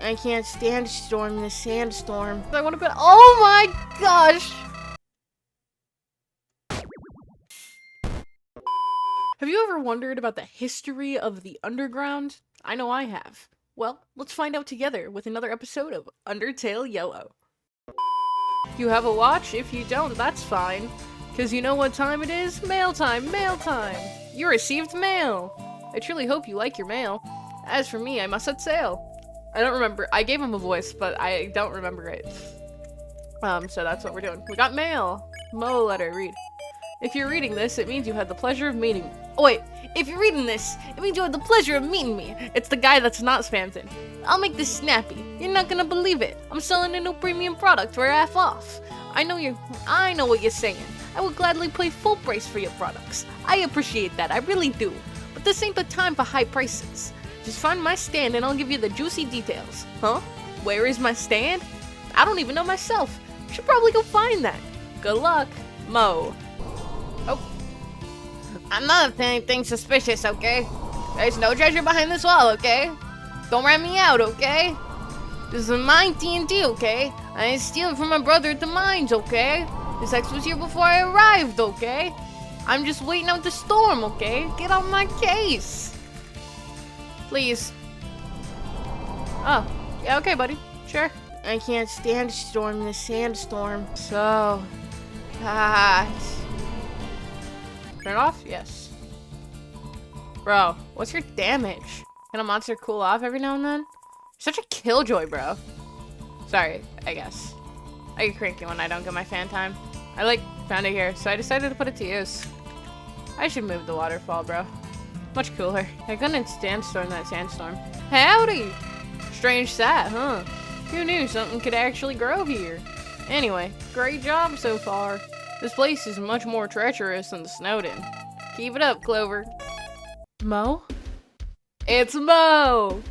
I can't stand a storm in a sandstorm. I want to go. Oh my gosh! Have you ever wondered about the history of the underground? I know I have. Well, let's find out together with another episode of Undertale Yellow. You have a watch? If you don't, that's fine. Because you know what time it is? Mail time! Mail time! You received mail! I truly hope you like your mail. As for me, I must set sail. I don't remember. I gave him a voice, but I don't remember it. So that's what we're doing. We got mail. Mo letter, read. If you're reading this, it means you had the pleasure of meeting me. Oh wait, if you're reading this, it means you had the pleasure of meeting me. It's the guy that's not Spamton. I'll make this snappy. You're not gonna believe it. I'm selling a new premium product for half off. I know what you're saying. I would gladly pay full price for your products. I appreciate that, I really do. But this ain't the time for high prices. Just find my stand and I'll give you the juicy details. Huh? Where is my stand? I don't even know myself. Should probably go find that. Good luck, Mo. Oh. I'm not anything suspicious, okay? There's no treasure behind this wall, okay? Don't rat me out, okay? This is mine TNT, okay? I didn't steal it from my brother at the mines, okay? This X was here before I arrived, okay? I'm just waiting out the storm, okay? Get on my case. Please. Oh, yeah, okay, buddy. Sure. I can't stand a storm in a sandstorm. So hot. Turn it off? Yes. Bro, what's your damage? Can a monster cool off every now and then? You're such a killjoy, bro. Sorry, I guess. I get cranky when I don't get my fan time. I found it here, so I decided to put it to use. I should move the waterfall, bro. Much cooler. I couldn't stand storm that sandstorm. Howdy! Strange sight, huh? Who knew something could actually grow here? Anyway, great job so far. This place is much more treacherous than the Snowden. Keep it up, Clover. Mo? It's Mo!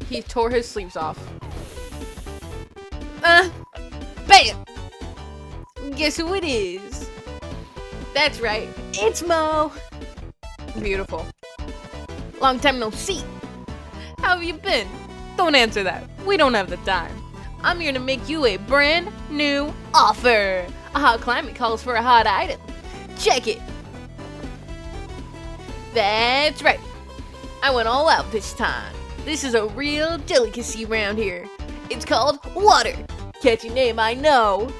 He tore his sleeves off. Bam! Guess who it is? That's right, it's Mo! Beautiful. Long time no see. How have you been? Don't answer that. We don't have the time. I'm here to make you a brand new offer. A hot climate calls for a hot item. Check it. That's right. I went all out this time. This is a real delicacy around here. It's called water. Catchy name, I know.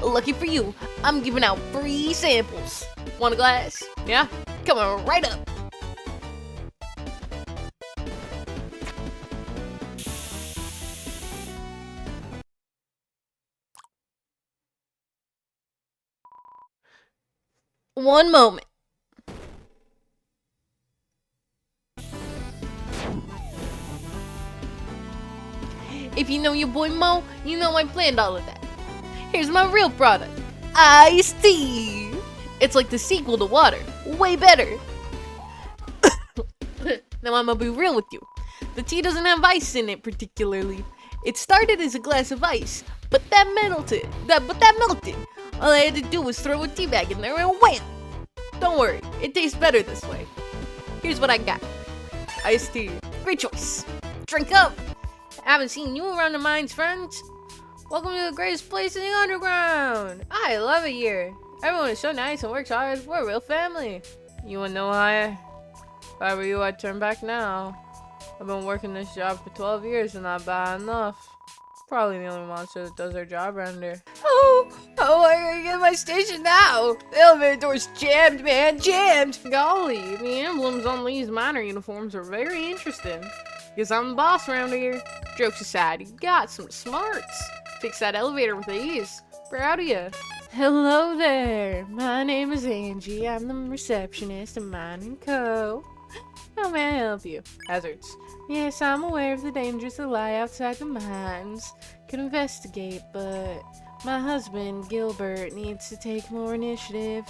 Lucky for you, I'm giving out free samples. Want a glass? Yeah? Coming right up. One moment. If you know your boy Mo, you know I planned all of that. Here's my real product, iced tea. It's like the sequel to water, way better. Now I'm gonna be real with you. The tea doesn't have ice in it particularly. It started as a glass of ice, but that melted. All I had to do was throw a tea bag in there and wham! Don't worry, it tastes better this way. Here's what I got. Iced tea. Great choice. Drink up. I haven't seen you around the mines, friends. Welcome to the greatest place in the underground. I love it here. Everyone is so nice and works hard. We're a real family. You wanna know why? If I were you, I'd turn back now. I've been working this job for 12 years and not bad enough. Probably the only monster that does their job around here. Oh, how am I gonna get my station now? The elevator door's jammed, man, jammed! Golly, the emblems on these miner uniforms are very interesting. Guess I'm the boss around here. Jokes aside, you got some smarts. Fix that elevator with ease. Proud of you. Hello there. My name is Angie. I'm the receptionist at Mine & Co. How may I help you? Hazards. Yes, I'm aware of the dangers that lie outside the mines. Could investigate, but my husband, Gilbert, needs to take more initiative.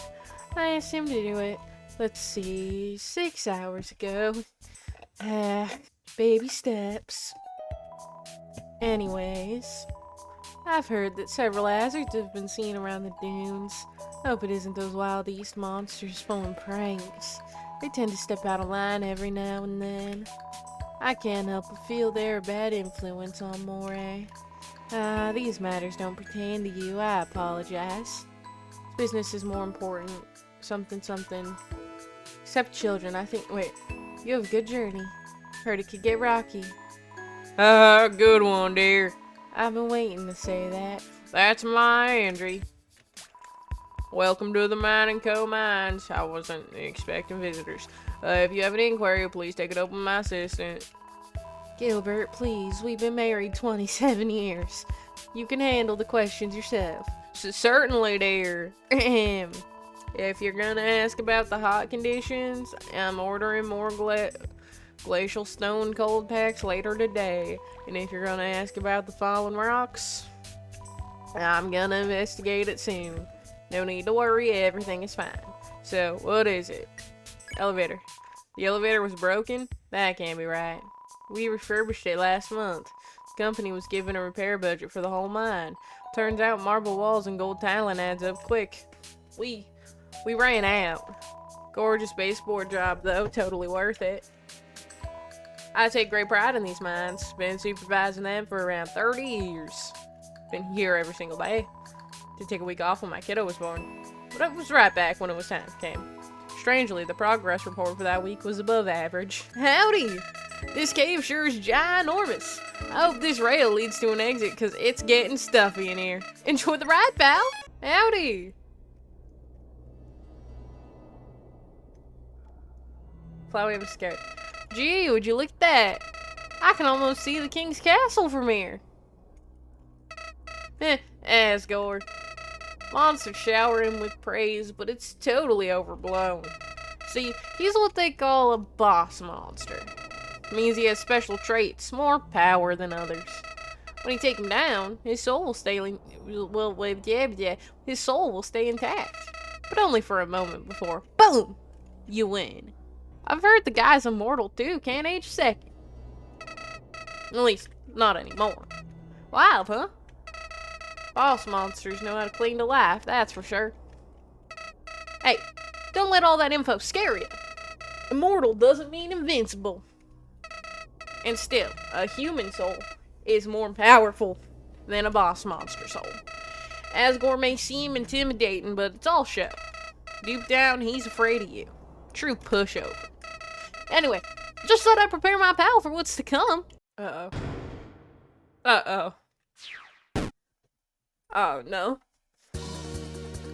I asked him to do it. Let's see, 6 hours ago. Baby steps. Anyways, I've heard that several hazards have been seen around the dunes. Hope it isn't those wild east monsters pulling pranks. They tend to step out of line every now and then. I can't help but feel they're a bad influence on Moray. These matters don't pertain to you. I apologize. Business is more important. Something, something. Except children, I think. Wait, you have a good journey. Heard it could get rocky. Good one, dear. I've been waiting to say that. That's my Andrew. Welcome to the Mine and Co. Mines. I wasn't expecting visitors. If you have an inquiry, please take it up with my assistant. Gilbert, please. We've been married 27 years. You can handle the questions yourself. Certainly, dear. If you're gonna ask about the hot conditions, I'm ordering more glacial stone cold packs later today. And if you're gonna ask about the fallen rocks, I'm gonna investigate it soon. No need to worry, everything is fine. So, what is it? Elevator. The elevator was broken? That can't be right. We refurbished it last month. The company was given a repair budget for the whole mine. Turns out marble walls and gold tiling adds up quick. We ran out. Gorgeous baseboard job though, totally worth it. I take great pride in these mines. Been supervising them for around 30 years. Been here every single day. Did take a week off when my kiddo was born. But I was right back when it was time came. Strangely, the progress report for that week was above average. Howdy! This cave sure is ginormous. I hope this rail leads to an exit, because it's getting stuffy in here. Enjoy the ride, pal! Howdy! Flowey was scared. Gee, would you look at that? I can almost see the king's castle from here. Asgore. Monsters shower him with praise, but it's totally overblown. See, he's what they call a boss monster. Means he has special traits, more power than others. When you take him down, his soul will stay his soul will stay intact. But only for a moment before, boom, you win. I've heard the guy's immortal too, can't age a second. At least, not anymore. Wild, huh? Boss monsters know how to cling to life, that's for sure. Hey, don't let all that info scare you. Immortal doesn't mean invincible. And still, a human soul is more powerful than a boss monster soul. Asgore may seem intimidating, but it's all show. Deep down, he's afraid of you. True pushover. Anyway, just thought I'd prepare my pal for what's to come. Uh-oh. Uh-oh. Oh, no.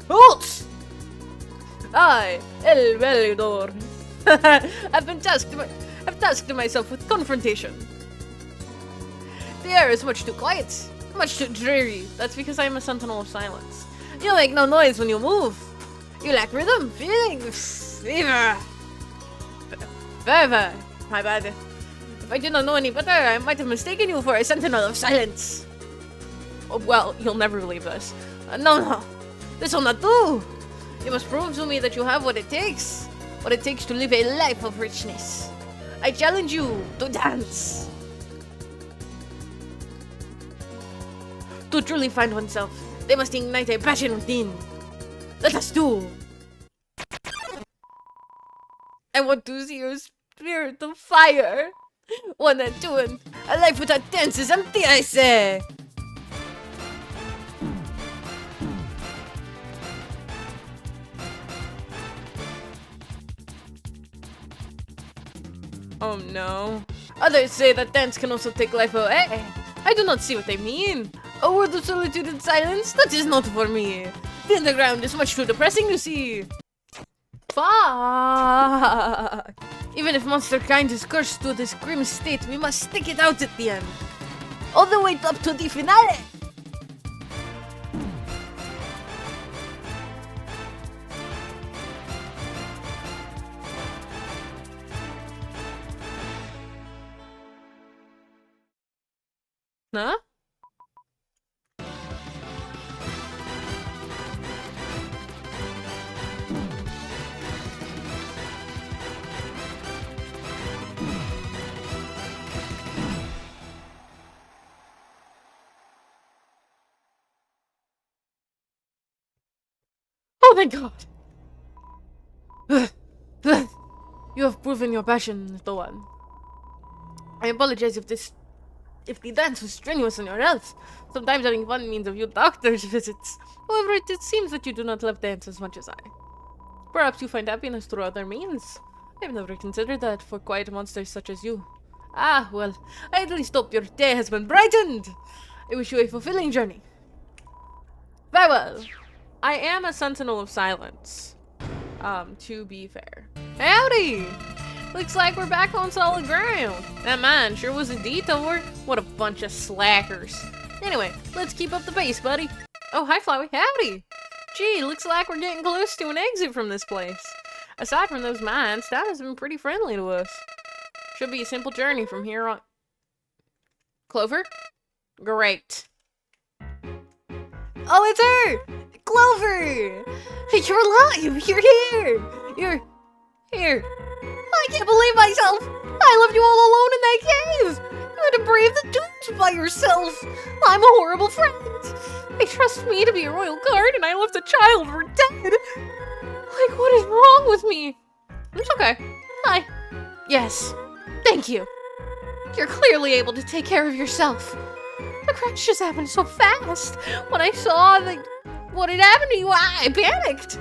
Halt! I, El Velador. I've tasked myself with confrontation. The air is much too quiet, much too dreary. That's because I am a sentinel of silence. You make no noise when you move. You lack rhythm, feeling, fever. Fever. My bad. If I did not know any better, I might have mistaken you for a sentinel of silence. Oh, well, you'll never believe this. No. This will not do. You must prove to me that you have what it takes to live a life of richness. I challenge you to dance. To truly find oneself, they must ignite a passion within. Let us do. I want to see your spirit of fire. 1 and 2 and a life without dance is empty, I say. Oh no. Others say that dance can also take life away. I do not see what they mean. A world of solitude and silence? That is not for me. The underground is much too depressing to see. Fuck. Even if monster kind is cursed to this grim state, we must stick it out at the end. All the way up to the finale. Huh? Oh my god! You have proven your passion, little one. I apologize if the dance was strenuous on your health. Sometimes having fun means a few doctor's visits. However, it seems that you do not love dance as much as I. Perhaps you find happiness through other means. I've never considered that for quiet monsters such as you. Ah, well, I at least hope your day has been brightened. I wish you a fulfilling journey. Farewell. I am a sentinel of silence. To be fair. Howdy! Looks like we're back on solid ground. That mine sure was a detour. What a bunch of slackers. Anyway, let's keep up the pace, buddy. Oh, hi, Flowey. Howdy! Gee, looks like we're getting close to an exit from this place. Aside from those mines, Stat has been pretty friendly to us. Should be a simple journey from here on. Clover? Great. Oh, it's her! Clover! You're alive! You're here! You're here. I can't believe myself! I left you all alone in that cave! You had to brave the dunes by yourself! I'm a horrible friend! They trust me to be a royal guard and I left a child for dead! Like, what is wrong with me? It's okay. Hi. Yes. Thank you. You're clearly able to take care of yourself. The crash just happened so fast. When I saw what had happened to you, I panicked.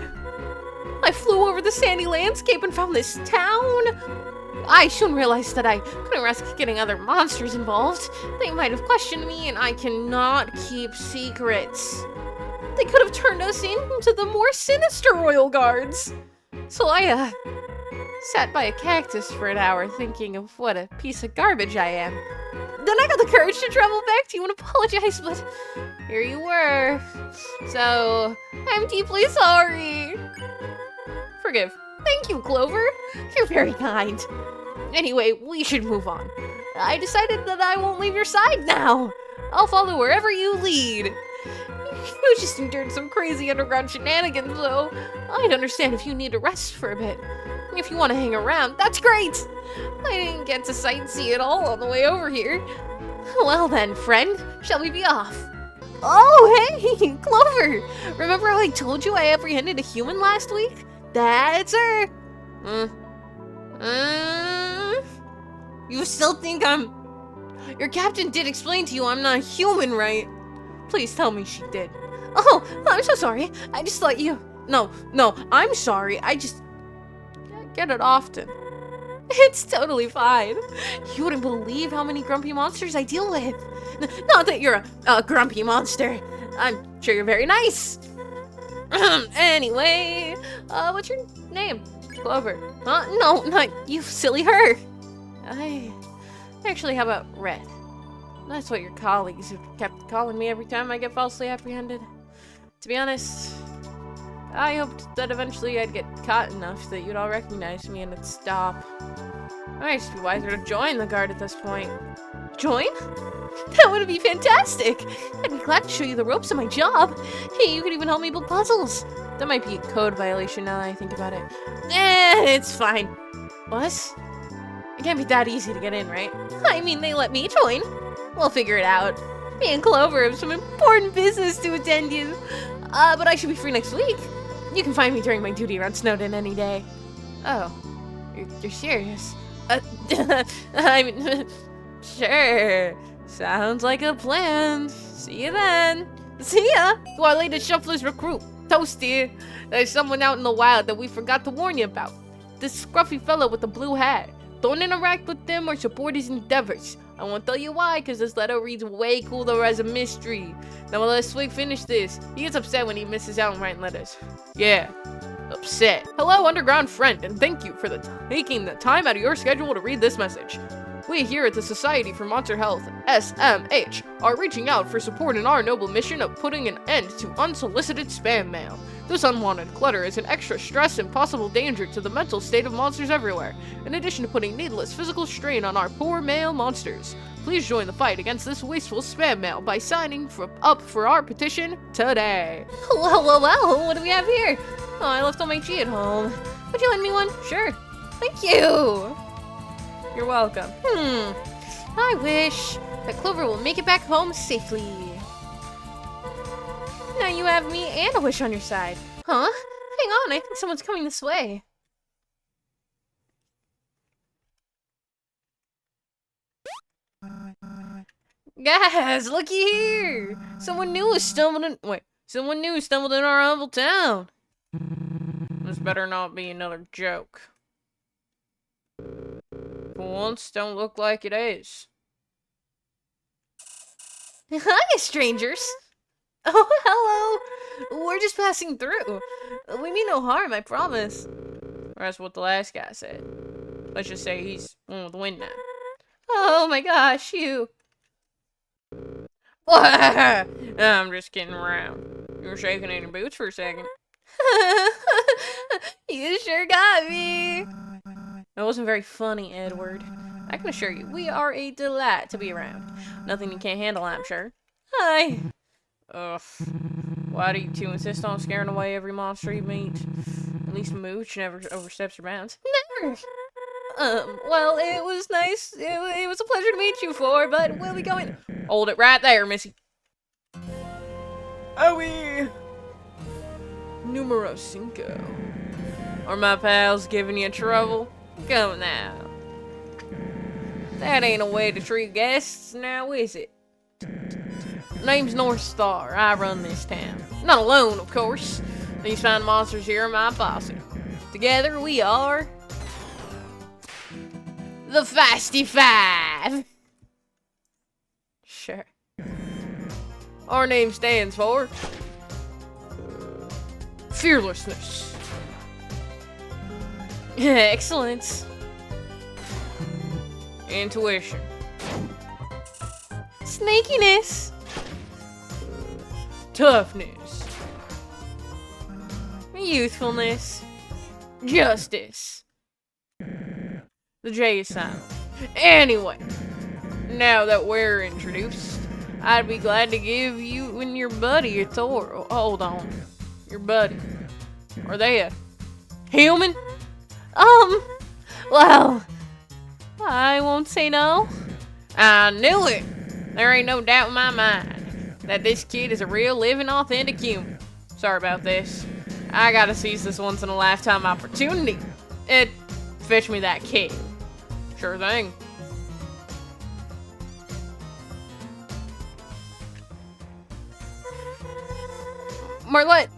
I flew over the sandy landscape and found this town. I soon realized that I couldn't risk getting other monsters involved. They might have questioned me, and I cannot keep secrets. They could have turned us into the more sinister royal guards. So I, sat by a cactus for an hour thinking of what a piece of garbage I am. Then I got the courage to travel back to you and apologize, but here you were. So, I'm deeply sorry. Forgive. Thank you, Clover. You're very kind. Anyway, we should move on. I decided that I won't leave your side now. I'll follow wherever you lead. You just endured some crazy underground shenanigans, though. I'd understand if you need to rest for a bit. If you want to hang around, that's great. I didn't get to sightsee at all on the way over here. Well then, friend, shall we be off? Oh, hey, Clover! Remember how I told you I apprehended a human last week? That's her! You still think I'm... Your captain did explain to you I'm not human, right? Please tell me she did. Oh, I'm so sorry. I just thought you... No, I'm sorry. I just... get it often. It's totally fine. You wouldn't believe how many grumpy monsters I deal with. Not that you're a grumpy monster. I'm sure you're very nice. Anyway, what's your name? Clover. No, not you, silly her. Actually, how about Red? That's what your colleagues have kept calling me every time I get falsely apprehended. To be honest, I hoped that eventually I'd get caught enough that you'd all recognize me and it'd stop. I might just be wiser to join the guard at this point. Join? That would be fantastic! I'd be glad to show you the ropes of my job. Hey, you could even help me build puzzles. That might be a code violation now that I think about it. It's fine. What? It can't be that easy to get in, right? I mean, they let me join. We'll figure it out. Me and Clover have some important business to attend to. But I should be free next week. You can find me during my duty around Snowden any day. Oh, you're serious? I mean, sure. Sounds like a plan. See you then. See ya. To our latest shuffler's recruit, Toasty. There's someone out in the wild that we forgot to warn you about. This scruffy fellow with the blue hat. Don't interact with them or support his endeavors. I won't tell you why, because this letter reads way cooler as a mystery. Now let's Swig finish this. He gets upset when he misses out on writing letters. Yeah, upset. Hello, underground friend, and thank you for taking the time out of your schedule to read this message. We here at the Society for Monster Health, SMH, are reaching out for support in our noble mission of putting an end to unsolicited spam mail. This unwanted clutter is an extra stress and possible danger to the mental state of monsters everywhere, in addition to putting needless physical strain on our poor male monsters. Please join the fight against this wasteful spam mail by signing up for our petition today. Well, what do we have here? Oh, I left all my G at home. Would you lend me one? Sure. Thank you. You're welcome. I wish that Clover will make it back home safely. Now you have me and a wish on your side. Huh? Hang on, I think someone's coming this way. Guys, looky here! Someone new has stumbled in our humble town. This better not be another joke. For once, don't look like it is. Hi, strangers! Oh, hello! We're just passing through. We mean no harm, I promise. That's what the last guy said. Let's just say he's one with the wind now. Oh my gosh, you! I'm just kidding around. You were shaking in your boots for a second. You sure got me. That wasn't very funny, Edward. I can assure you, we are a delight to be around. Nothing you can't handle, I'm sure. Hi. Ugh. Why do you two insist on scaring away every monster you meet? At least Mooch never oversteps her bounds. Never! Well, it was nice. It was a pleasure to meet you four, but we'll be going. Hold it right there, Missy. Owie! Numero cinco. Are my pals giving you trouble? Come now. That ain't a way to treat guests, now is it? Name's North Star. I run this town. Not alone, of course. These fine monsters here are my posse. Together we are... the Feisty Five! Sure. Our name stands for... fearlessness. Excellence. Intuition. Sneakiness. Toughness. Youthfulness. Justice. The J is silent. Anyway, now that we're introduced, I'd be glad to give you and your buddy a tour. Hold on. Your buddy. Are they a human? Well, I won't say no. I knew it. There ain't no doubt in my mind that this kid is a real living authentic human. Sorry about this. I gotta seize this once in a lifetime opportunity. Fetch me that kid. Sure thing. Marlette,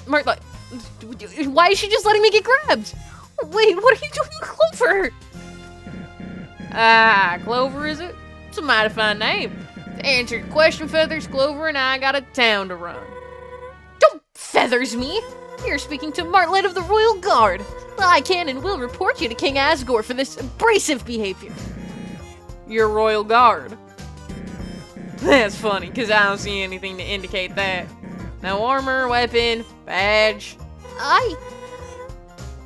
why is she just letting me get grabbed? Wait, what are you doing with Clover? Ah, Clover, is it? It's a mighty fine name. To answer your question, Feathers, Clover and I got a town to run. Don't Feathers me! You're speaking to Martlet of the Royal Guard. I can and will report you to King Asgore for this abrasive behavior. Your Royal Guard? That's funny, because I don't see anything to indicate that. No armor, weapon, badge. I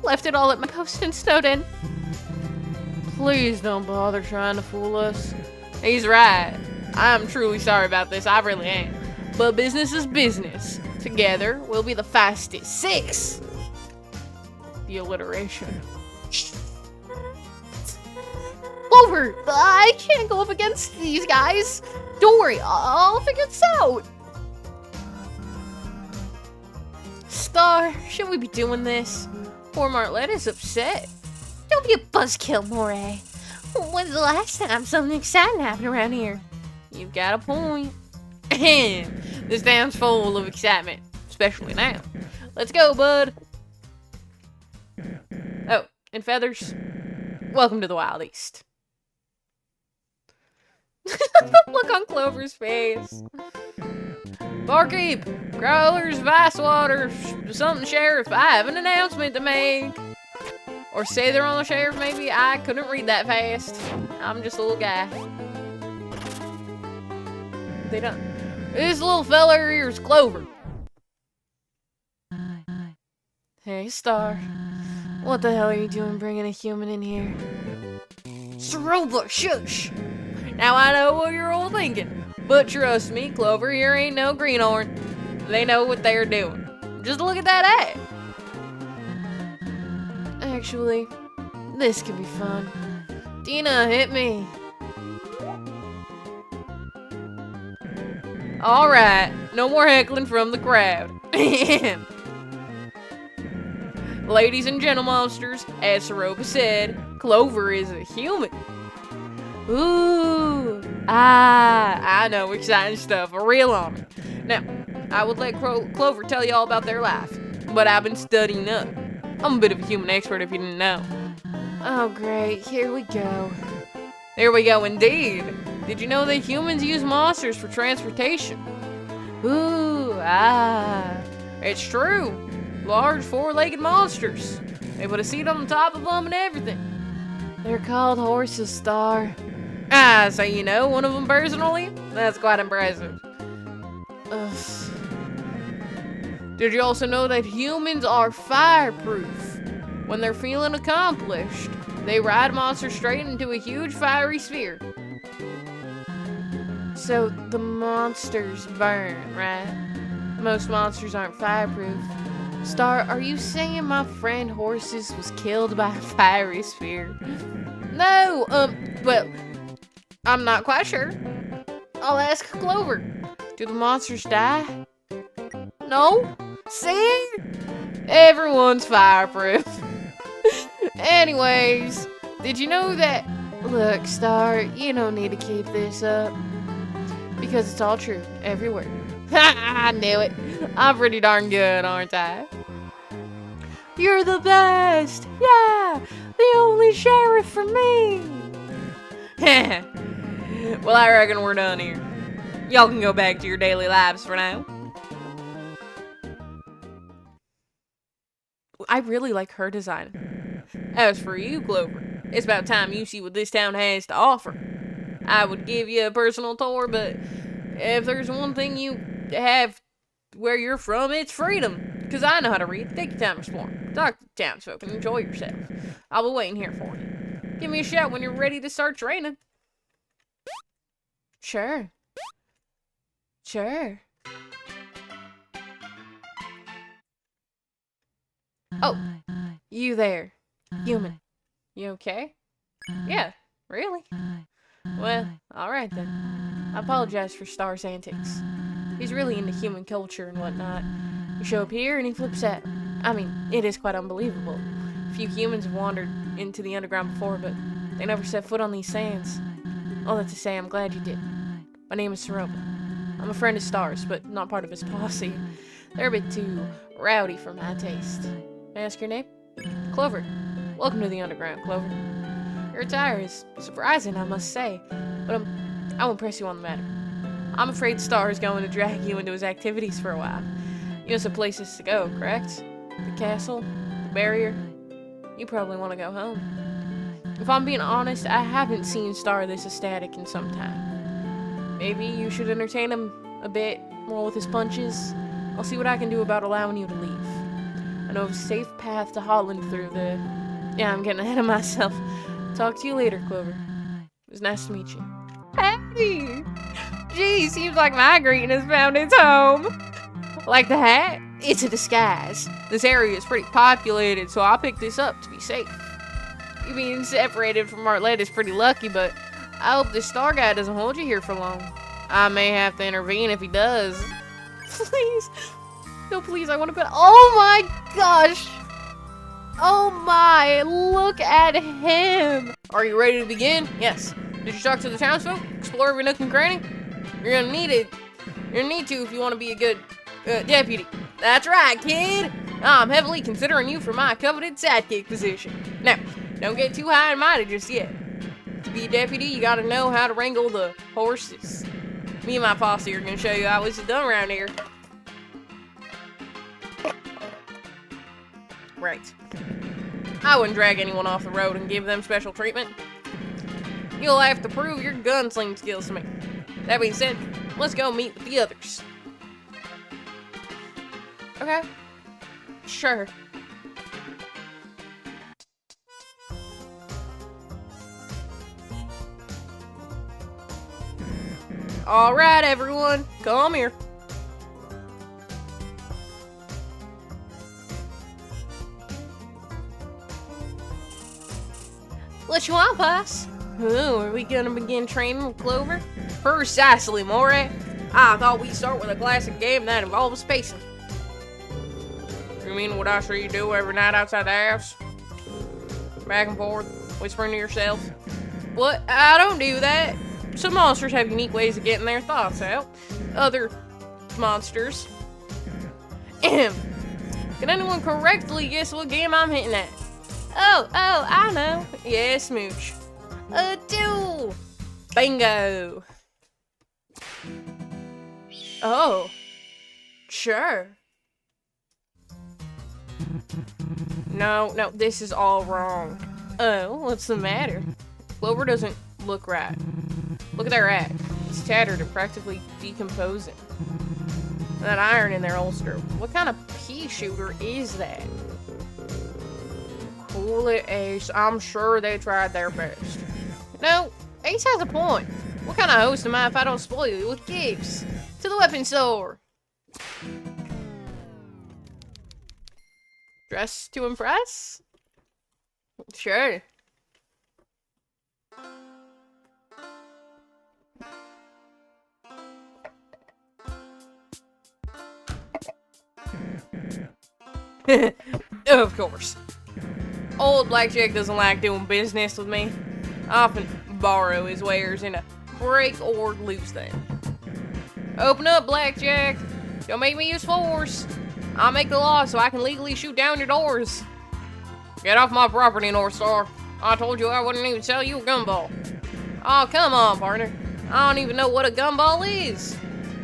left it all at my post in Snowden. Please don't bother trying to fool us. He's right. I'm truly sorry about this, I really am. But business is business. Together, we'll be the fastest six. The alliteration. Clover, I can't go up against these guys. Don't worry, I'll figure this out. Star, should we be doing this? Poor Martlet is upset. Don't be a buzzkill, Moray. When's the last time something exciting happened around here? You've got a point. This town's full of excitement, especially now. Let's go, bud. Oh, and Feathers, welcome to the Wild East. The look on Clover's face. Barkeep, growlers, vice water, something sheriff, I have an announcement to make. Or say they're on the sheriff, maybe. I couldn't read that fast. I'm just a little guy. They don't. This little fella here is Clover. Hey, Star. What the hell are you doing bringing a human in here? Saroba, shush! Now I know what you're all thinking. But trust me, Clover here ain't no greenhorn. They know what they're doing. Just look at that ad. Actually, this could be fun. Dina, hit me. Alright, no more heckling from the crowd. Ladies and gentle monsters, as Saroba said, Clover is a human. Ooh, Ah, I know, exciting stuff. A real honor. Now, I would let Clover tell you all about their life, but I've been studying up. I'm a bit of a human expert if you didn't know. Oh, great. Here we go. There we go, indeed. Did you know that humans use monsters for transportation? Ooh, ah. It's true. Large four-legged monsters. They put a seat on the top of them and everything. They're called horses, Star. Ah, so you know one of them personally? That's quite impressive. Ugh. Did you also know that humans are fireproof? When they're feeling accomplished, they ride monsters straight into a huge fiery sphere. So the monsters burn, right? Most monsters aren't fireproof. Star, are you saying my friend Horses was killed by a fiery sphere? No, well, I'm not quite sure. I'll ask Clover. Do the monsters die? No? See? Everyone's fireproof. Anyways, did you know that... Look, Star, you don't need to keep this up. Because it's all true, every word. I knew it. I'm pretty darn good, aren't I? You're the best! Yeah! The only sheriff for me! Well, I reckon we're done here. Y'all can go back to your daily lives for now. I really like her design. As for you, Clover, it's about time you see what this town has to offer. I would give you a personal tour, but if there's one thing you have where you're from, it's freedom. Because I know how to read. Take your time exploring. Talk to the townsfolk and enjoy yourself. I'll be waiting here for you. Give me a shout when you're ready to start training. Sure. Sure. Oh, you there. Human. You okay? Yeah, really? Well, alright then. I apologize for Star's antics. He's really into human culture and whatnot. You show up here and he flips out. I mean, it is quite unbelievable. Few humans have wandered into the underground before, but they never set foot on these sands. All that to say, I'm glad you did. My name is Saroma. I'm a friend of Star's, but not part of his posse. They're a bit too rowdy for my taste. May I ask your name? Clover. Welcome to the underground, Clover. Your attire is surprising, I must say, but I won't press you on the matter. I'm afraid Star is going to drag you into his activities for a while. You have some places to go, correct? The castle, the barrier. You probably want to go home. If I'm being honest, I haven't seen Star this ecstatic in some time. Maybe you should entertain him a bit more with his punches. I'll see what I can do about allowing you to leave. I know of a safe path to Holland through the... Yeah, I'm getting ahead of myself. Talk to you later, Clover. It was nice to meet you. Hey! Gee, seems like my greeting has found its home. Like the hat? It's a disguise. This area is pretty populated, so I picked this up to be safe. You being separated from Martlet is pretty lucky, but I hope this Star guy doesn't hold you here for long. I may have to intervene if he does. Please. No, please, I want to bet. Oh my gosh. Oh my, look at him. Are you ready to begin? Yes. Did you talk to the townsfolk? Explore every nook and cranny? You're gonna need it. You're gonna need to if you want to be a good deputy. That's right, kid. I'm heavily considering you for my coveted sidekick position. Now, don't get too high and mighty just yet. To be a deputy, you gotta know how to wrangle the horses. Me and my posse are gonna show you how it's done around here. Right. I wouldn't drag anyone off the road and give them special treatment. You'll have to prove your gunsling skills to me. That being said, let's go meet with the others. Okay. Sure. Alright, everyone. Come here. What you want, boss? Ooh, are we gonna begin training with Clover? Precisely, Moray. I thought we'd start with a classic game that involves pacing. You mean what I see you do every night outside the house? Back and forth, whispering to yourself? What? I don't do that. Some monsters have unique ways of getting their thoughts out. Other monsters. Can anyone correctly guess what game I'm hitting at? Oh, I know. Yeah, smooch. A duel. Bingo. Oh. Sure. No, this is all wrong. Oh, what's the matter? Clover doesn't look right. Look at that rack. It's tattered and practically decomposing. That iron in their holster. What kind of pea shooter is that? Cool it, Ace. I'm sure they tried their best. No, Ace has a point. What kind of host am I if I don't spoil you with gifts? To the weapon store. Dress to impress? Sure. Of course. Old Blackjack doesn't like doing business with me. I often borrow his wares in a break or lose them. Open up, Blackjack. Don't make me use force. I'll make the law so I can legally shoot down your doors. Get off my property, North Star. I told you I wouldn't even sell you a gumball. Oh, come on, partner. I don't even know what a gumball is.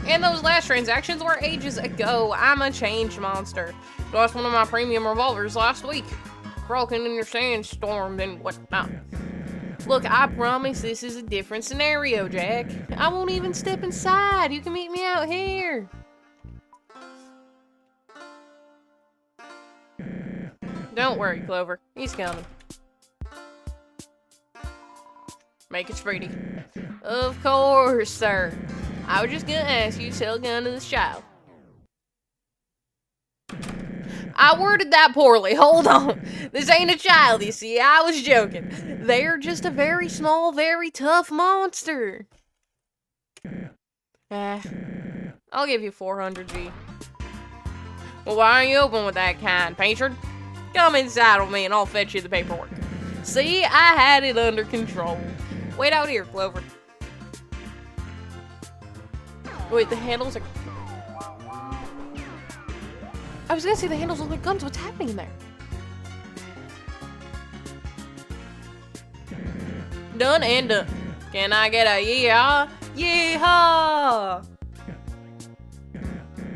And those last transactions were ages ago. I'm a changed monster. Lost one of my premium revolvers last week. Broken in your sandstorm and whatnot. Look, I promise this is a different scenario, Jack. I won't even step inside. You can meet me out here. Don't worry, Clover. He's coming. Make it pretty. Of course, sir. I was just gonna ask you to sell a gun to this child. I worded that poorly. Hold on. This ain't a child, you see. I was joking. They're just a very small, very tough monster. I'll give you 400 G. Well, why aren't you open with that kind, patron? Come inside with me and I'll fetch you the paperwork. See, I had it under control. Wait out here, Clover. Wait, the handles are... I was gonna say the handles look like guns. What's happening in there? Done and done. Can I get a yeehaw? Yeehaw!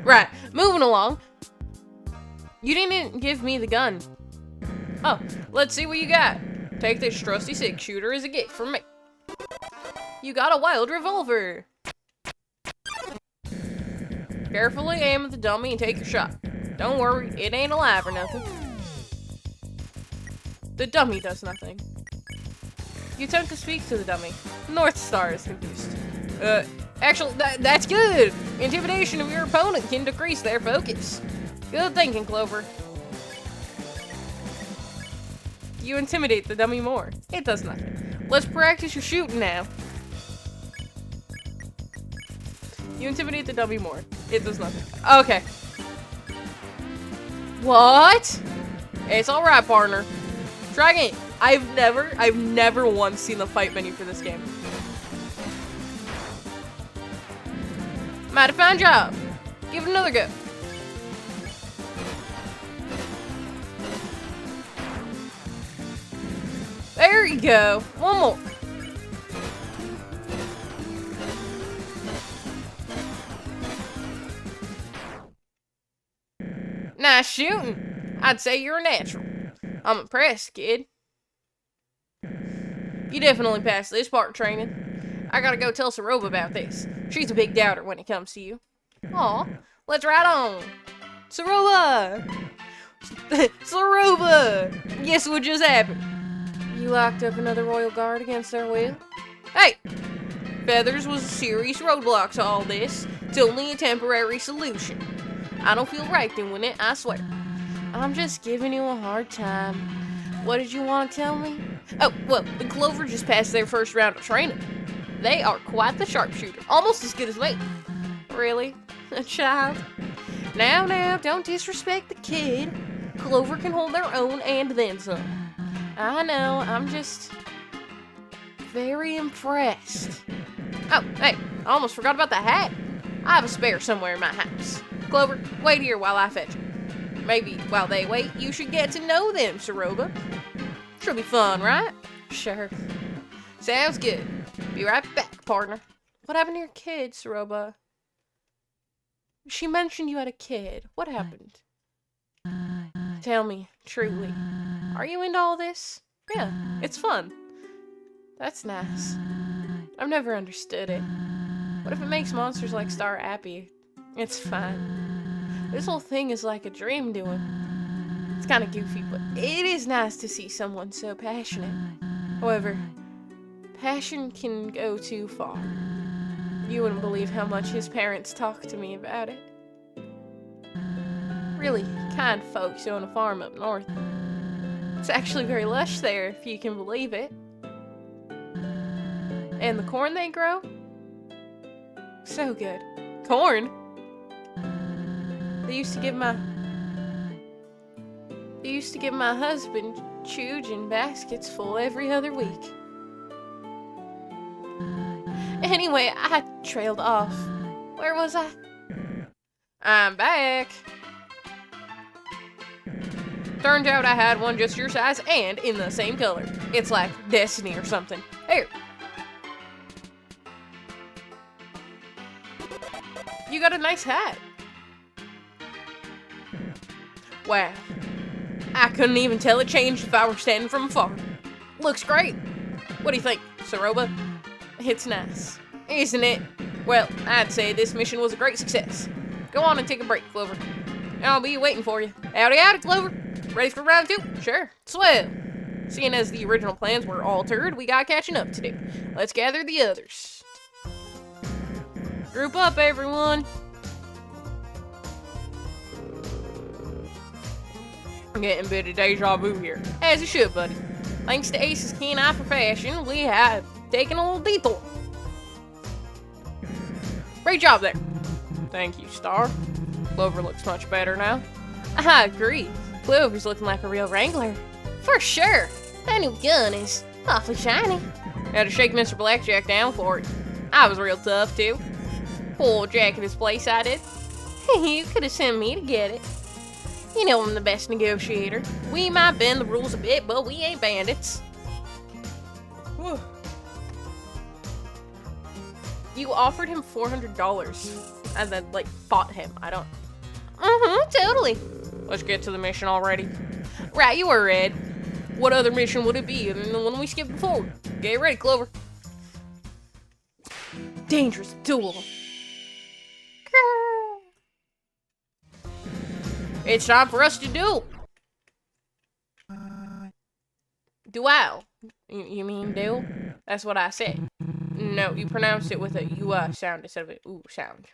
Right, moving along. You didn't give me the gun. Oh, let's see what you got. Take this trusty 6-shooter as a gift from me. You got a wild revolver. Carefully aim at the dummy and take your shot. Don't worry, it ain't alive or nothing. The dummy does nothing. You attempt to speak to the dummy. North Star is confused. Actually, that's good! Intimidation of your opponent can decrease their focus. Good thinking, Clover. You intimidate the dummy more. It does nothing. Let's practice your shooting now. You intimidate the dummy more. It does nothing. Okay. What? It's alright, partner. Try again. I've never once seen the fight menu for this game. Mighty fine job. Give it another go. There you go. One more. Nice shooting. I'd say you're a natural. I'm impressed, kid. You definitely passed this part training. I gotta go tell Saroba about this. She's a big doubter when it comes to you. Aw, let's ride on. Saroba! Saroba! Guess what just happened? You locked up another royal guard against their will? Hey! Feathers was a serious roadblock to all this. It's only a temporary solution. I don't feel right doing it, I swear. I'm just giving you a hard time. What did you want to tell me? Oh, well, the Clover just passed their first round of training. They are quite the sharpshooter, almost as good as me. Really? A child? Now, don't disrespect the kid. Clover can hold their own and then some. I know, I'm just very impressed. Oh, hey, I almost forgot about the hat. I have a spare somewhere in my house. Clover, wait here while I fetch it. Maybe while they wait, you should get to know them, Saroba. Should be fun, right? Sure. Sounds good. Be right back, partner. What happened to your kid, Saroba? She mentioned you had a kid. What happened? Tell me, truly. Are you into all this? Yeah, it's fun. That's nice. I've never understood it. What if it makes monsters like Star happy? It's fine. This whole thing is like a dream to him. It's kind of goofy, but it is nice to see someone so passionate. However, passion can go too far. You wouldn't believe how much his parents talk to me about it. Really kind folks own a farm up north. It's actually very lush there, if you can believe it. And the corn they grow? So good. Corn? They used to give my husband Chujin baskets full every other week. Anyway, I trailed off. Where was I? I'm back. Turned out I had one just your size and in the same color. It's like destiny or something. Here. You got a nice hat. Wow. I couldn't even tell it changed if I were standing from afar. Looks great. What do you think, Saroba? It's nice, isn't it? Well, I'd say this mission was a great success. Go on and take a break, Clover. I'll be waiting for you. Howdy, howdy, Clover. Ready for round 2? Sure. Swell. Seeing as the original plans were altered, we got catching up to do. Let's gather the others. Group up, everyone. I'm getting a bit of deja vu here. As you should, buddy. Thanks to Ace's keen eye for fashion, we have taken a little detour. Great job there. Thank you, Star. Clover looks much better now. I agree. Clover's looking like a real wrangler. For sure. That new gun is awfully shiny. Had to shake Mr. Blackjack down for it. I was real tough, too. Poor Jack at his place, I did. You could have sent me to get it. You know I'm the best negotiator. We might bend the rules a bit, but we ain't bandits. Whew. You offered him $400 and then, like, fought him. I don't... totally. Let's get to the mission already. Right, you were Red. What other mission would it be than the one we skipped before? Get ready, Clover. Dangerous duel. It's time for us to duel. Duel. You mean duel? That's what I said. No, you pronounced it with a U sound instead of a ooh sound.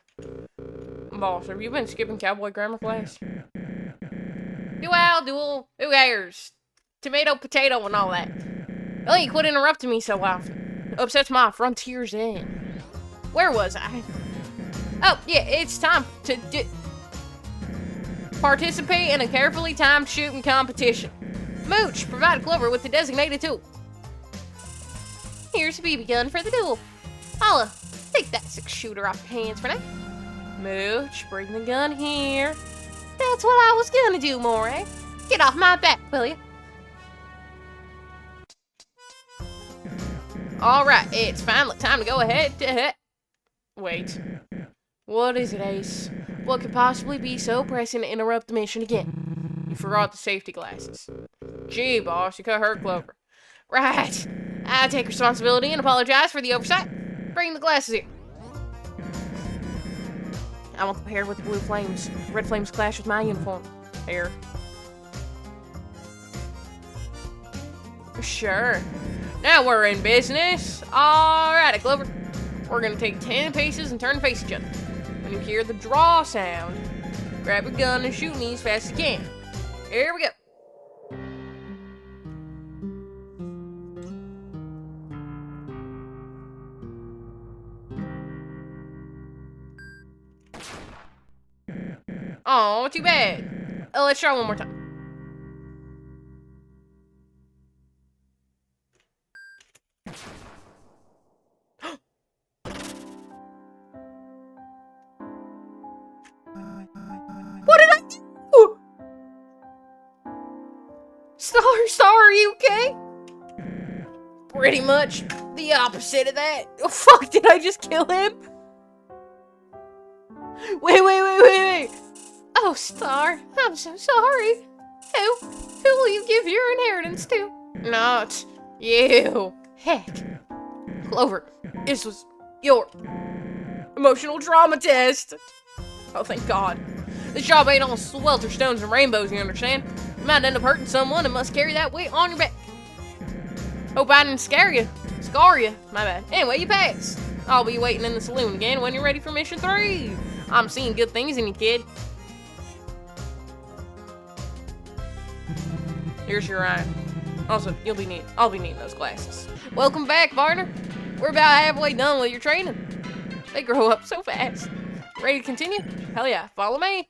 Boss, have you been skipping cowboy grammar class? Duel, who cares? Tomato, potato, and all that. Oh, you quit interrupting me so often. Upsets my frontiers in. Where was I? Oh, yeah, it's time to participate in a carefully timed shooting competition. Mooch, provide Clover with the designated tool. Here's a BB gun for the duel. Holla, take that 6-shooter off your hands for now. Mooch, bring the gun here. That's what I was gonna do, Moray. Get off my back, will you? Alright, it's finally time to go ahead to hit. Wait. What is it, Ace? What could possibly be so pressing to interrupt the mission again? You forgot the safety glasses. Gee, boss, you could hurt Clover. Right. I take responsibility and apologize for the oversight. Bring the glasses here. I want the pair with the blue flames. Red flames clash with my uniform. Here. Sure. Now we're in business. Alrighty, Clover. We're gonna take 10 paces and turn to face each other. When you hear the draw sound, grab your gun and shoot me as fast as you can. Here we go. Oh, too bad. Let's try one more time. Star, are you okay? Pretty much the opposite of that. Oh, fuck, did I just kill him? Wait. Oh, Star, I'm so sorry. Who will you give your inheritance to? Not you. Heck. Clover, this was your emotional trauma test. Oh, thank God. This job ain't all swelter stones and rainbows, you understand? You might end up hurting someone and must carry that weight on your back. Hope I didn't scar you. My bad. Anyway, you passed. I'll be waiting in the saloon again when you're ready for mission 3. I'm seeing good things in you, kid. Here's your eye. Also, I'll be needing those glasses. Welcome back, partner. We're about halfway done with your training. They grow up so fast. Ready to continue? Hell yeah, follow me.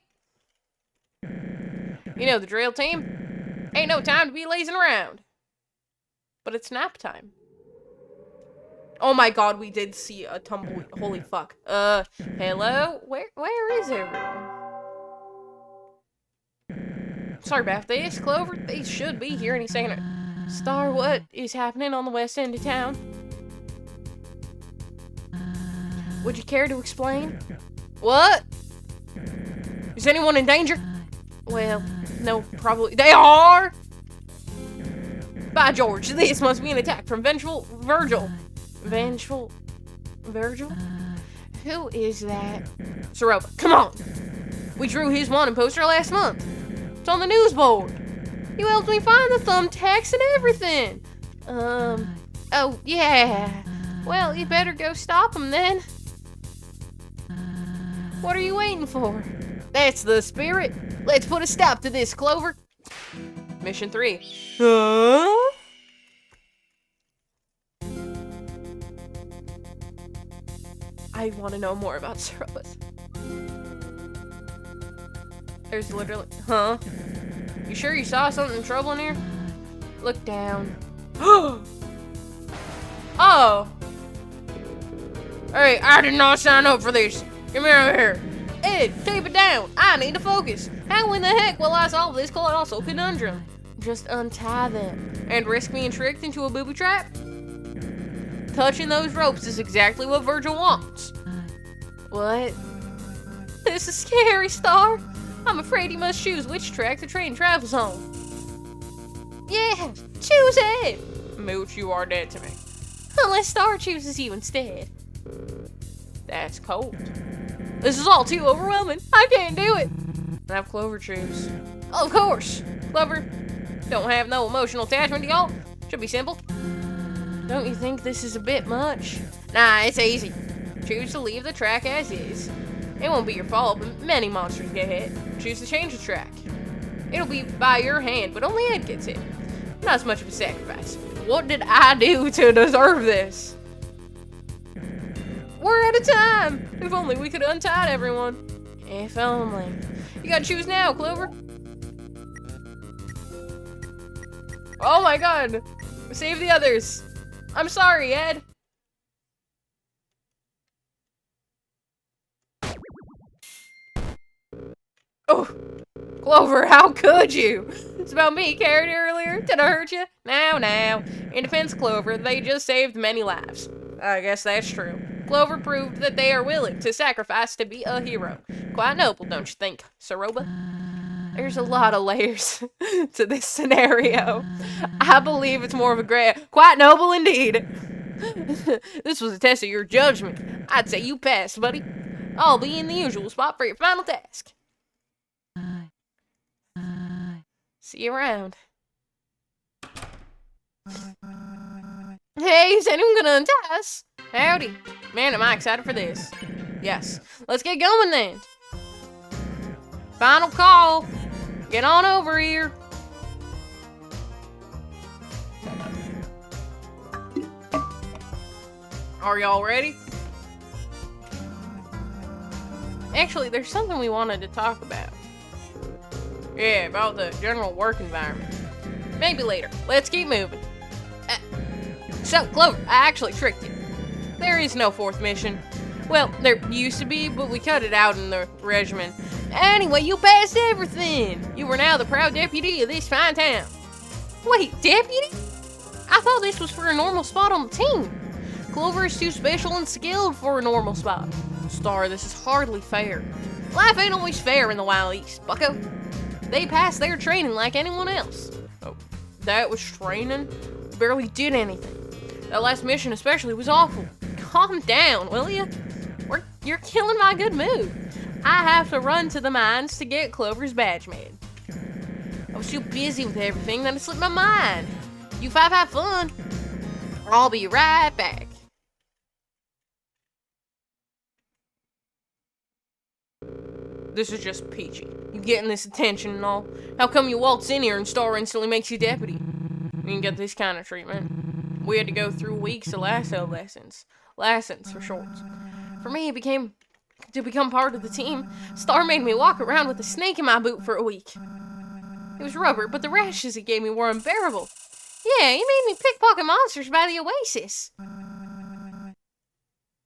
You know the drill, team. Ain't no time to be lazing around. But it's nap time. Oh my God, we did see a tumbleweed. Holy fuck. Hello? Where is everyone? Sorry about this, Clover. They should be here any second. Star, what is happening on the west end of town? Would you care to explain? What? Is anyone in danger? Well, no, probably. They are! By George, this must be an attack from Vengeful Virgil. Vengeful Virgil? Who is that? Soroba, come on! We drew his wanted poster last month. It's on the news board. You helped me find the thumbtacks and everything. Oh, yeah. Well, you better go stop him then. What are you waiting for? That's the spirit. Let's put a stop to this, Clover. Mission 3. Huh? I want to know more about Soroba's. There's literally... Huh? You sure you saw something trouble in here? Look down. Oh! Hey, I did not sign up for this. Come here. Ed, tape it down. I need to focus. How in the heck will I solve this colossal conundrum? Just untie them. And risk being tricked into a booby trap? Touching those ropes is exactly what Virgil wants. What? This is scary, Star. I'm afraid he must choose which track the train travels on. Yeah, choose it. Mooch, you are dead to me. Unless Star chooses you instead. That's cold. This is all too overwhelming. I can't do it. Have Clover choose. Of course. Clover, don't have no emotional attachment to y'all. Should be simple. Don't you think this is a bit much? Nah, it's easy. Choose to leave the track as is. It won't be your fault, but many monsters get hit. Choose to change the track. It'll be by your hand, but only Ed gets hit. Not as much of a sacrifice. What did I do to deserve this? We're out of time! If only we could have untied everyone. If only. You gotta choose now, Clover. Oh my God! Save the others. I'm sorry, Ed. Oh, Clover, how could you? It's about me, carried earlier. Did I hurt you? Now. In defense, Clover, they just saved many lives. I guess that's true. Clover proved that they are willing to sacrifice to be a hero. Quite noble, don't you think, Soroba? There's a lot of layers to this scenario. I believe it's more of a quite noble indeed. This was a test of your judgment. I'd say you passed, buddy. I'll be in the usual spot for your final task. See you around. Hey, is anyone gonna untie us? Howdy. Man, am I excited for this. Yes. Let's get going then. Final call. Get on over here. Are y'all ready? Actually, there's something we wanted to talk about. Yeah, about the general work environment. Maybe later. Let's keep moving. So, Clover, I actually tricked you. There is no fourth mission. Well, there used to be, but we cut it out in the regiment. Anyway, you passed everything. You are now the proud deputy of this fine town. Wait, deputy? I thought this was for a normal spot on the team. Clover is too special and skilled for a normal spot. Star, this is hardly fair. Life ain't always fair in the Wild East, bucko. They pass their training like anyone else. Oh, that was training? Barely did anything. That last mission especially was awful. Calm down, will ya? You're killing my good mood. I have to run to the mines to get Clover's badge made. I was too busy with everything that it slipped my mind. You five have fun. I'll be right back. This is just peachy. You getting this attention and all. How come you waltz in here and Star instantly makes you deputy? You can get this kind of treatment. We had to go through weeks of lasso lessons. Lessons for short. For me, to become part of the team, Star made me walk around with a snake in my boot for a week. It was rubber, but the rashes he gave me were unbearable. Yeah, he made me pickpocket monsters by the Oasis.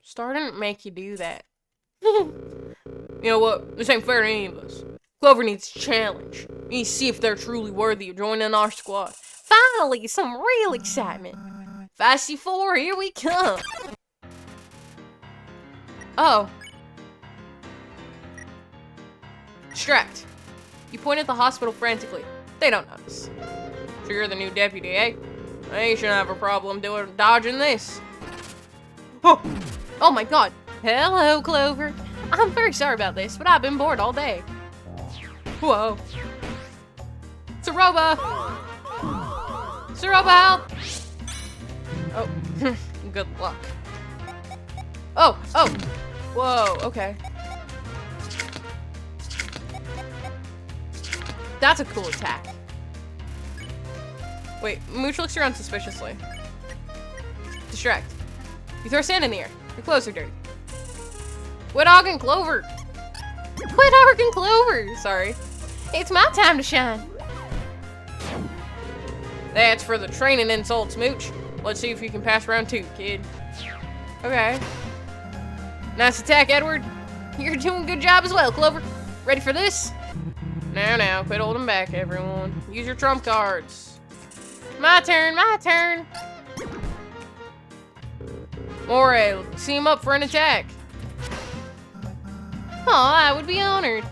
Star didn't make you do that. You know what? This ain't fair to any of us. Clover needs a challenge. We need to see if they're truly worthy of joining our squad. Finally, some real excitement. Feisty 4, here we come. Oh. Distract. You point at the hospital frantically. They don't notice. So you're the new deputy, eh? They shouldn't have a problem dodging this. Oh! Oh my god. Hello, Clover. I'm very sorry about this, but I've been bored all day. Whoa. Saroba! Saroba, help! Oh, good luck. Oh! Whoa, okay. That's a cool attack. Wait, Mooch looks around suspiciously. Distract. You throw sand in the air. Your clothes are dirty. Quit hogging Clover! Quit hogging Clover! Sorry. It's my time to shine. That's for the training insults, Mooch. Let's see if you can pass round 2, kid. Okay. Nice attack, Edward. You're doing a good job as well, Clover. Ready for this? Now, quit holding back, everyone. Use your trump cards. My turn, my turn. Moray, see him up for an attack. Aw, I would be honored.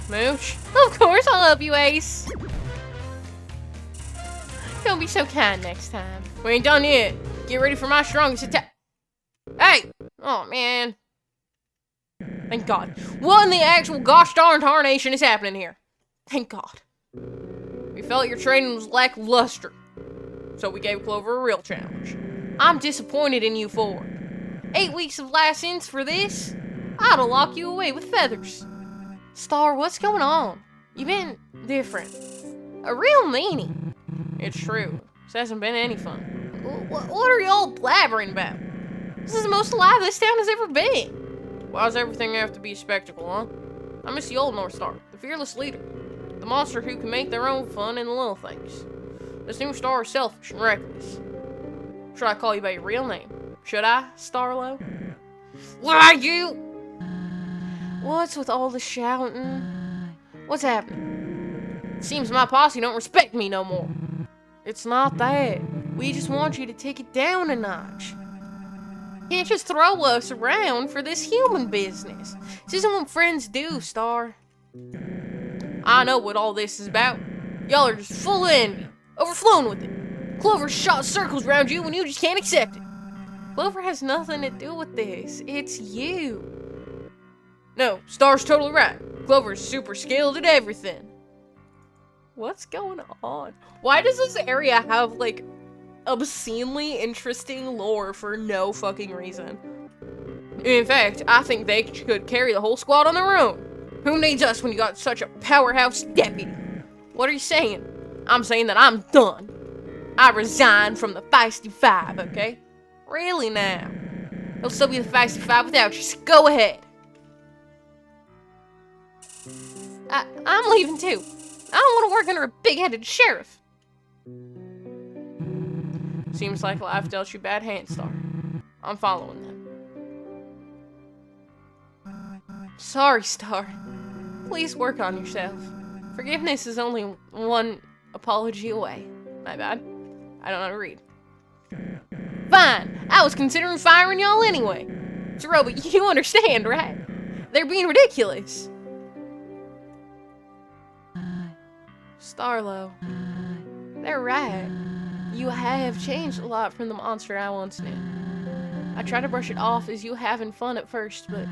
Mooch? Of course I'll help you, Ace. Don't be so kind next time. We ain't done yet. Get ready for my strongest attack. Hey! Oh, man. Thank God. What in the actual gosh darn tarnation is happening here? Thank God. We felt your training was lackluster, so we gave Clover a real challenge. I'm disappointed in you 4. 8 weeks of license for this? I'd lock you away with feathers. Star, what's going on? You've been different. A real meanie. It's true. This hasn't been any fun. What are y'all blabbering about? This is the most alive this town has ever been. Why does everything have to be a spectacle, huh? I miss the old North Star, the fearless leader. The monster who can make their own fun in the little things. This new Star is selfish and reckless. Should I call you by your real name? Should I, Starlo? Why you? What's with all the shouting? What's happening? Seems my posse don't respect me no more. It's not that. We just want you to take it down a notch. Can't just throw us around for this human business. This isn't what friends do, Star. I know what all this is about. Y'all are just full of envy, overflowing with it. Clover shot circles around you and you just can't accept it. Clover has nothing to do with this. It's you. No, Star's totally right. Clover's super skilled at everything. What's going on? Why does this area have, like, obscenely interesting lore for no fucking reason? In fact, I think they could carry the whole squad on their own. Who needs us when you got such a powerhouse deputy? What are you saying? I'm saying that I'm done. I resign from the Feisty 5, okay? Really now. It'll still be the Feisty 5 without you, so go ahead. I'm leaving too. I don't want to work under a big-headed sheriff. Seems like life dealt you bad hands, Star. I'm following them. Sorry, Star. Please work on yourself. Forgiveness is only one Apology away. My bad. I don't know how to read. Fine. I was considering firing y'all anyway. Zeroba, you understand, right? They're being ridiculous. Starlo. They're right. You have changed a lot from the monster I once knew. I try to brush it off as you having fun at first, but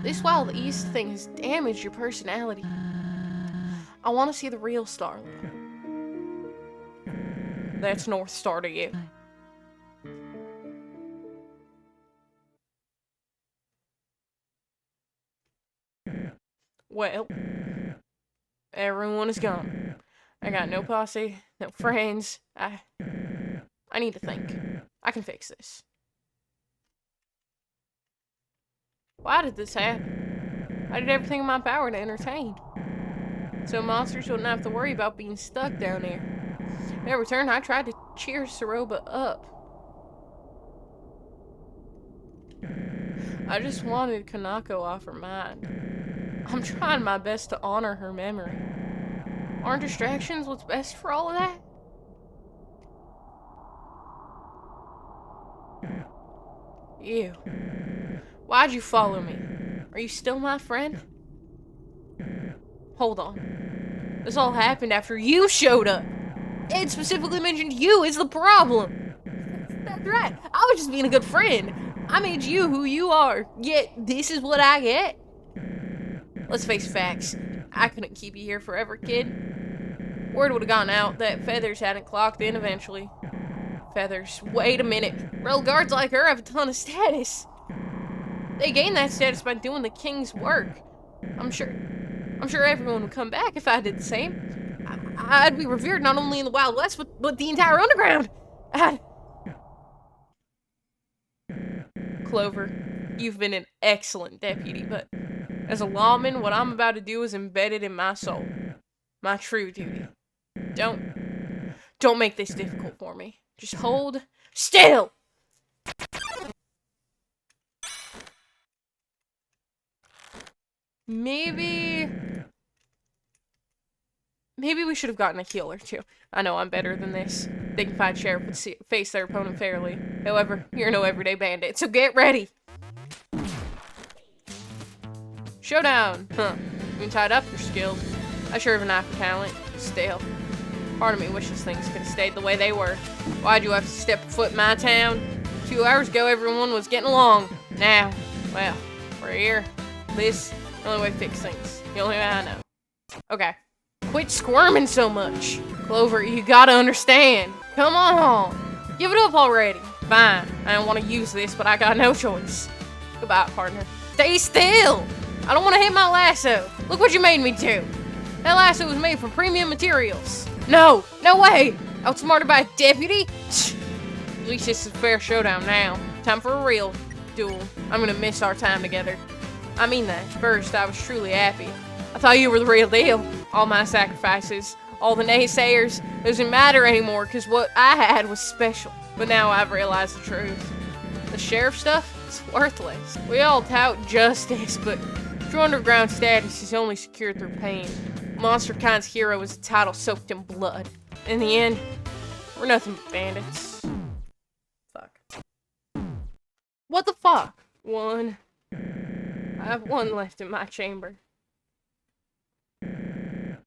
this Wild East thing has damaged your personality. I want to see the real Starlo. That's North Star to you. Well, everyone is gone. I got no posse, no friends. I need to think. I can fix this. Why did this happen? I did everything in my power to entertain. So monsters wouldn't have to worry about being stuck down there. In return, I tried to cheer Zeroba up. I just wanted Kanako off her mind. I'm trying my best to honor her memory. Aren't distractions what's best for all of that? You. Why'd you follow me? Are you still my friend? Hold on. This all happened after you showed up. It specifically mentioned you as the problem. That's right. I was just being a good friend. I made you who you are. Yet, this is what I get? Let's face facts. I couldn't keep you here forever, kid. Word would have gone out that Feathers hadn't clocked in eventually. Feathers. Wait a minute. Real guards like her have a ton of status. They gain that status by doing the king's work. I'm sure everyone would come back if I did the same. I'd be revered not only in the Wild West, but the entire underground. Clover, you've been an excellent deputy, but as a lawman, what I'm about to do is embedded in my soul. My true duty. Don't make this difficult for me. Just hold still! Maybe we should have gotten a heal or two. I know I'm better than this. Dignified sheriff would face their opponent fairly. However, you're no everyday bandit, so get ready! Showdown! Huh. You tied up, you're skilled. I sure have an eye for talent. Still. Part of me wishes things could have stayed the way they were. Why'd you have to step foot in my town? 2 hours ago, everyone was getting along. Now, well, we're here. This, the only way to fix things. The only way I know. Okay. Quit squirming so much. Clover, you gotta understand. Come on. Give it up already. Fine. I don't want to use this, but I got no choice. Goodbye, partner. Stay still. I don't want to hit my lasso. Look what you made me do. That lasso was made from premium materials. No way! Outsmarted by a deputy? At least this is a fair showdown now. Time for a real duel. I'm gonna miss our time together. I mean that. First, I was truly happy. I thought you were the real deal. All my sacrifices, all the naysayers, doesn't matter anymore because what I had was special. But now I've realized the truth. The sheriff stuff? It's worthless. We all tout justice, but true underground status is only secured through pain. Monster Kind's hero is a title soaked in blood. In the end, we're nothing but bandits. Fuck. What the fuck? One. I have one left in my chamber.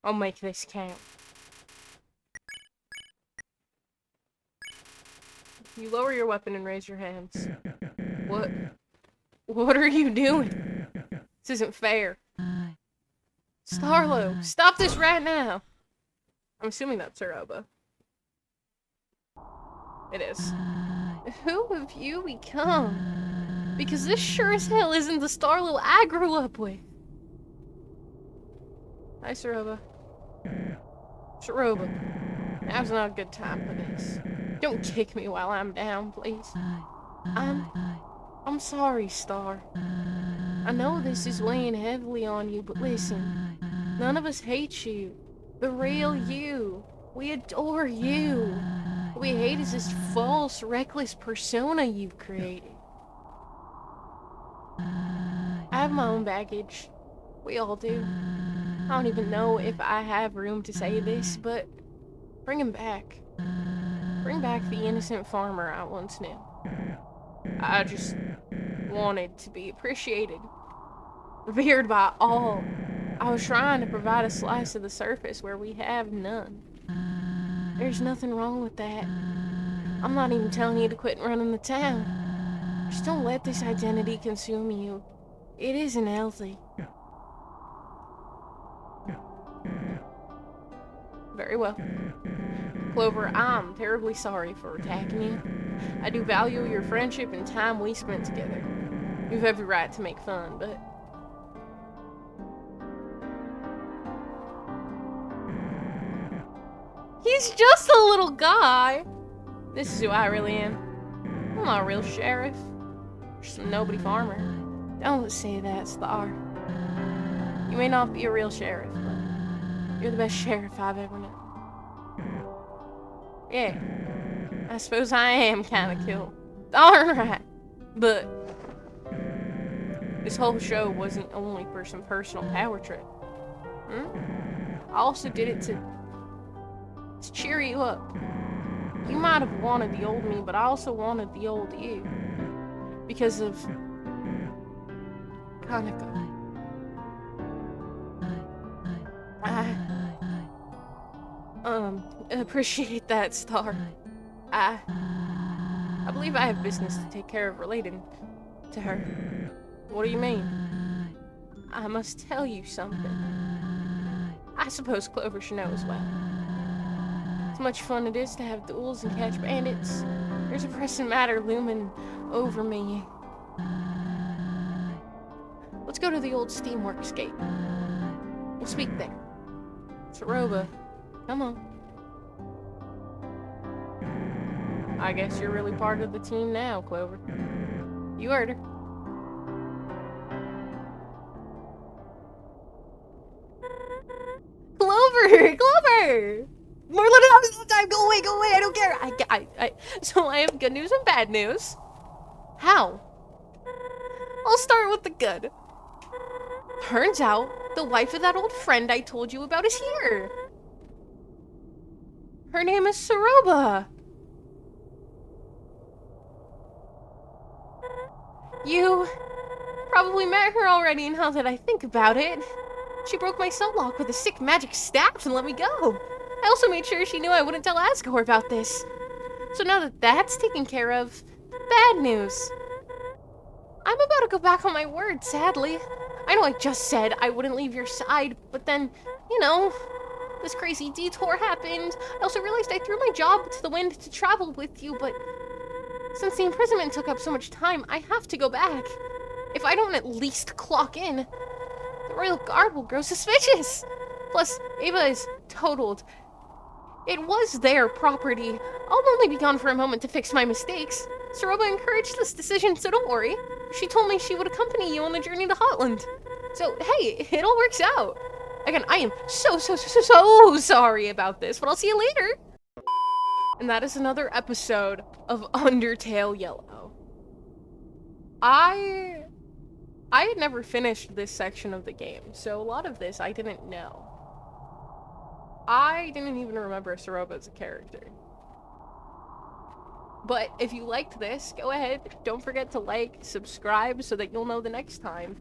I'll make this count. You lower your weapon and raise your hands. What are you doing? This isn't fair. Starlo, stop this right now! I'm assuming that's Zeroba. It is. Who have you become? Because this sure as hell isn't the Starlo I grew up with. Hi, Zeroba. Zeroba, now's not a good time for this. Don't kick me while I'm down, please. I'm sorry, Star. I know this is weighing heavily on you, but listen. None of us hate you. The real you. We adore you. What we hate is this false, reckless persona you've created. I have my own baggage. We all do. I don't even know if I have room to say this, but Bring him back. Bring back the innocent farmer I once knew. I just wanted to be appreciated, revered by all. I was trying to provide a slice of the surface where we have none. There's nothing wrong with that. I'm not even telling you to quit running the town. Just don't let this identity consume you. It isn't healthy. Very well. Clover, I'm terribly sorry for attacking you. I do value your friendship and time we spent together. You have every right to make fun, but... He's just a little guy! This is who I really am. I'm not a real sheriff. Just some nobody farmer. Don't say that, Star. You may not be a real sheriff, but you're the best sheriff I've ever known. Yeah, I suppose I am kinda cool. Darn right. But this whole show wasn't only for some personal power trip. I also did it to cheer you up. You might have wanted the old me, but I also wanted the old you. Because of Kaneko. I appreciate that, Star. I believe I have business to take care of related to her. What do you mean? I must tell you something. I suppose Clover should know as well. As much fun it is to have duels and catch bandits, there's a pressing matter looming over me. Let's go to the old Steamworks gate. We'll speak there. Saroba, come on. I guess you're really part of the team now, Clover. You heard her. Clover! Clover! More little hours all the time! Go away, I don't care! So I have good news and bad news. How? I'll start with the good. Turns out, the wife of that old friend I told you about is here. Her name is Saroba. You probably met her already, and now that I think about it, she broke my cell lock with a sick magic staff and let me go. I also made sure she knew I wouldn't tell Asgore about this. So now that that's taken care of, bad news. I'm about to go back on my word, sadly. I know I just said I wouldn't leave your side, but then, you know, this crazy detour happened. I also realized I threw my job to the wind to travel with you, but since the imprisonment took up so much time, I have to go back. If I don't at least clock in, the Royal Guard will grow suspicious. Plus, Ava is totaled. It was their property. I'll only be gone for a moment to fix my mistakes. Saroba encouraged this decision, so don't worry. She told me she would accompany you on the journey to Hotland. So, hey, it all works out. Again, I am so sorry about this, but I'll see you later. And that is another episode of Undertale Yellow. I had never finished this section of the game, so a lot of this I didn't know. I didn't even remember Saroba as a character. But if you liked this, go ahead, don't forget to like, subscribe, so that you'll know the next time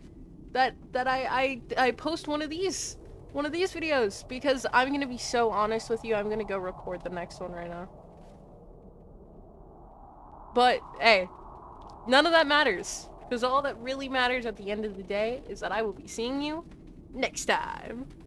that I post one of these videos, because I'm gonna be so honest with you, I'm gonna go record the next one right now. But, hey, none of that matters, because all that really matters at the end of the day is that I will be seeing you next time.